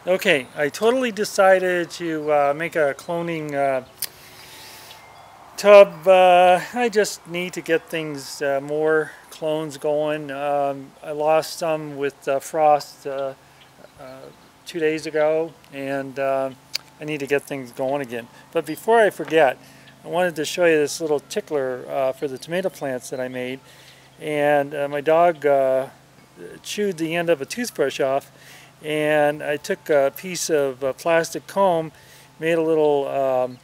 Okay, I totally decided to make a cloning tub. I just need to get things more clones going. I lost some with frost 2 days ago, and I need to get things going again. But before I forget, I wanted to show you this little tickler for the tomato plants that I made. And my dog chewed the end of a toothbrush off, and I took a piece of plastic comb, made a little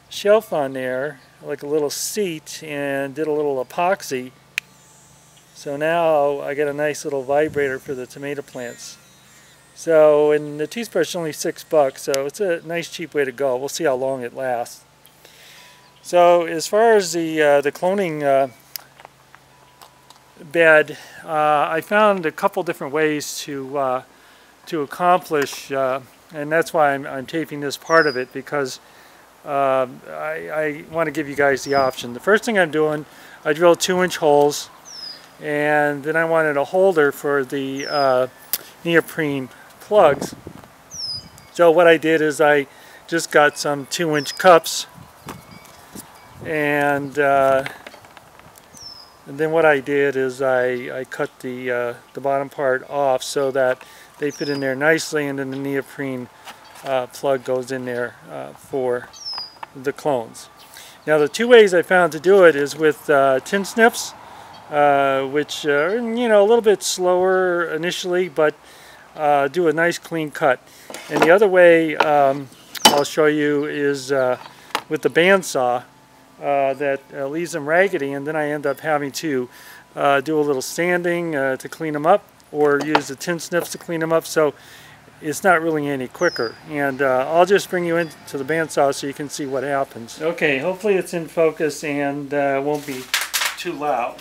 shelf on there, like a little seat, and did a little epoxy. So now I get a nice little vibrator for the tomato plants. So, and the toothbrush is only $6, so it's a nice cheap way to go. We'll see how long it lasts. So as far as the cloning bed, I found a couple different ways to accomplish, and that's why I'm taping this part of it, because I want to give you guys the option. The first thing I'm doing, I drilled 2-inch holes, and then I wanted a holder for the neoprene plugs. So what I did is I just got some 2-inch cups, and then what I did is I cut the bottom part off so that they fit in there nicely, and then the neoprene plug goes in there for the clones. Now the two ways I found to do it is with tin snips, which are, you know, a little bit slower initially, but do a nice clean cut. And the other way I'll show you is with the bandsaw that leaves them raggedy, and then I end up having to do a little sanding to clean them up, or use the tin snips to clean them up, so it's not really any quicker. And I'll just bring you into the bandsaw so you can see what happens. Okay, hopefully it's in focus and won't be too loud.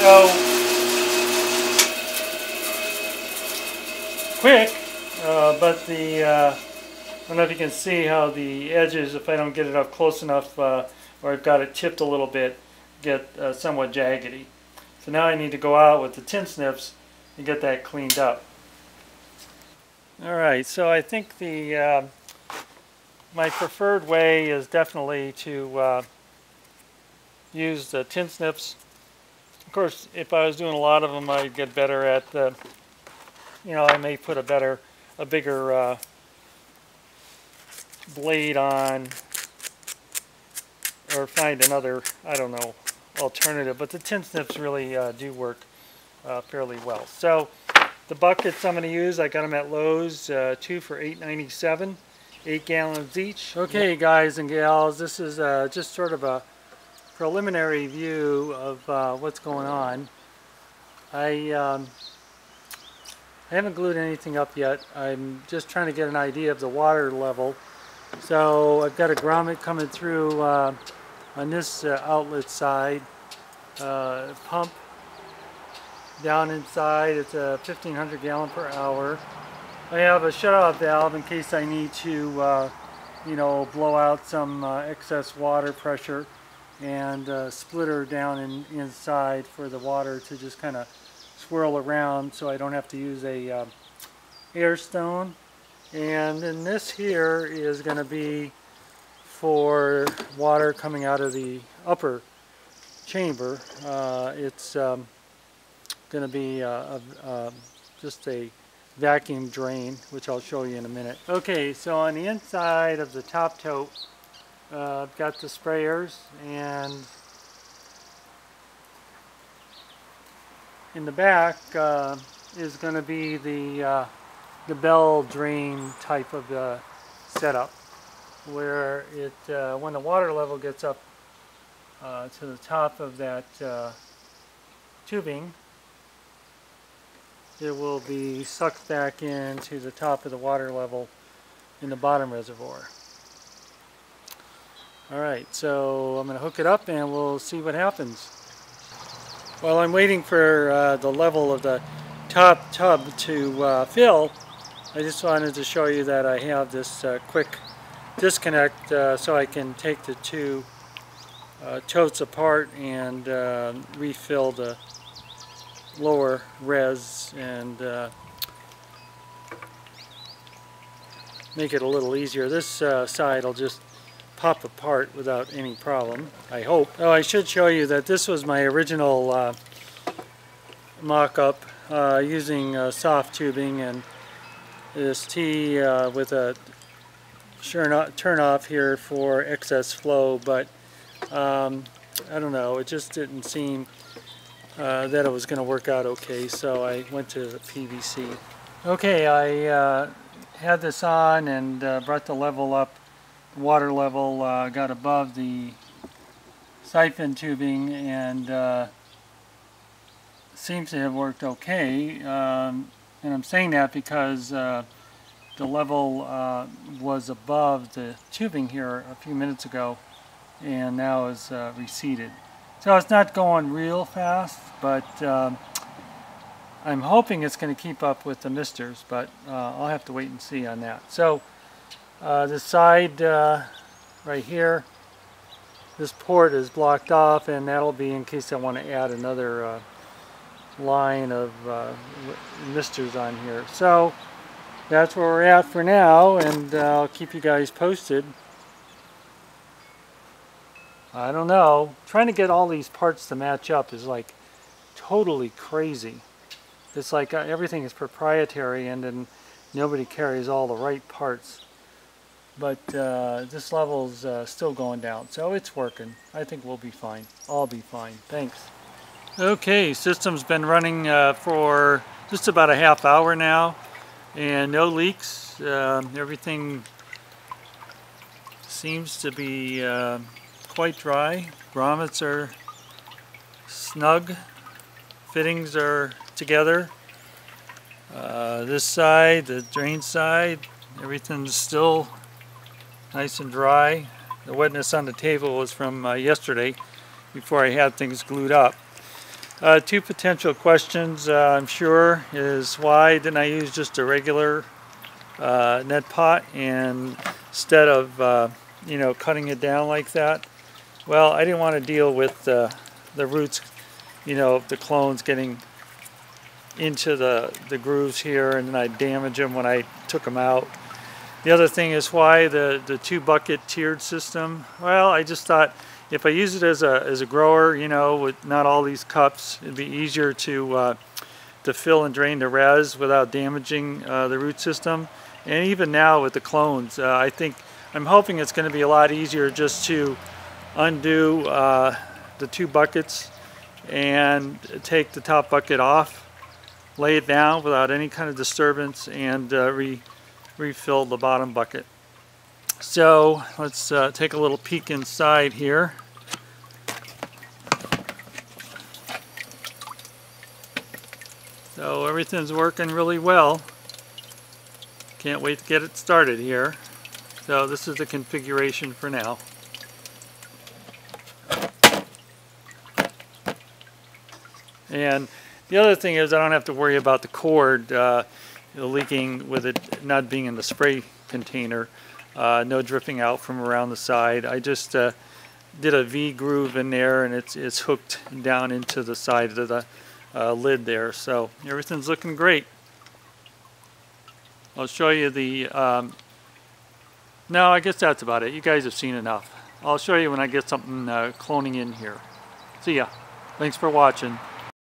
So, quick, but I don't know if you can see how the edges, if I don't get it up close enough, or I've got it tipped a little bit, get somewhat jaggedy. So now I need to go out with the tin snips and get that cleaned up. Alright, so I think the my preferred way is definitely to use the tin snips. Of course, if I was doing a lot of them, I'd get better at, you know, I may put a bigger blade on, or find another, I don't know, alternative. But the tin snips really do work fairly well. So the buckets I'm going to use, I got them at Lowe's, 2 for $8.97, 8 gallons each. Okay, guys and gals, this is just sort of a preliminary view of what's going on. I haven't glued anything up yet. I'm just trying to get an idea of the water level. So I've got a grommet coming through on this outlet side, pump down inside. It's a 1500 gallon per hour. I have a shutoff valve in case I need to you know, blow out some excess water pressure, and splitter down inside for the water to just kind of swirl around, so I don't have to use a air stone. And then this here is going to be for water coming out of the upper chamber. It's going to be just a vacuum drain, which I'll show you in a minute. Okay, so on the inside of the top tote, I've got the sprayers, and in the back is going to be the bell drain type of setup, where it when the water level gets up to the top of that tubing, it will be sucked back into the top of the water level in the bottom reservoir. Alright, so I'm going to hook it up and we'll see what happens. While I'm waiting for the level of the top tub to fill, I just wanted to show you that I have this quick disconnect so I can take the two totes apart and refill the lower res and make it a little easier. This side will just pop apart without any problem, I hope. Oh, I should show you that this was my original mock-up using soft tubing and this T with a turn off here for excess flow, but I don't know, it just didn't seem that it was going to work out okay, so I went to the PVC. Okay, I had this on and brought the level up. Water level got above the siphon tubing and seems to have worked okay. And I'm saying that because the level was above the tubing here a few minutes ago and now is receded. So it's not going real fast, but I'm hoping it's going to keep up with the misters, but I'll have to wait and see on that. So the side right here, this port is blocked off, and that'll be in case I want to add another line of misters on here. So that's where we're at for now, and I'll keep you guys posted. I don't know, trying to get all these parts to match up is like totally crazy. It's like everything is proprietary and then nobody carries all the right parts. But this level's still going down, so it's working. I think we'll be fine. I'll be fine. Thanks. Okay, system's been running for just about a half hour now and no leaks. Everything seems to be quite dry. Grommets are snug. Fittings are together. This side, the drain side, everything's still nice and dry. The wetness on the table was from yesterday before I had things glued up. Two potential questions, I'm sure, is why didn't I use just a regular net pot and instead of you know, cutting it down like that? Well, I didn't want to deal with the roots, you know, the clones getting into the grooves here and then I'd damage them when I took them out. The other thing is why the two bucket tiered system. Well, I just thought if I use it as a grower, you know, with not all these cups, it'd be easier to fill and drain the res without damaging the root system. And even now with the clones, I'm hoping it's going to be a lot easier just to undo the two buckets and take the top bucket off, lay it down without any kind of disturbance, and refill the bottom bucket. So let's take a little peek inside here. So everything's working really well. Can't wait to get it started here. So this is the configuration for now. And the other thing is I don't have to worry about the cord leaking with it not being in the spray container. No dripping out from around the side. I just did a V groove in there and it's hooked down into the side of the lid there. So everything's looking great. I'll show you the... no, I guess that's about it. You guys have seen enough. I'll show you when I get something cloning in here. See ya. Thanks for watching.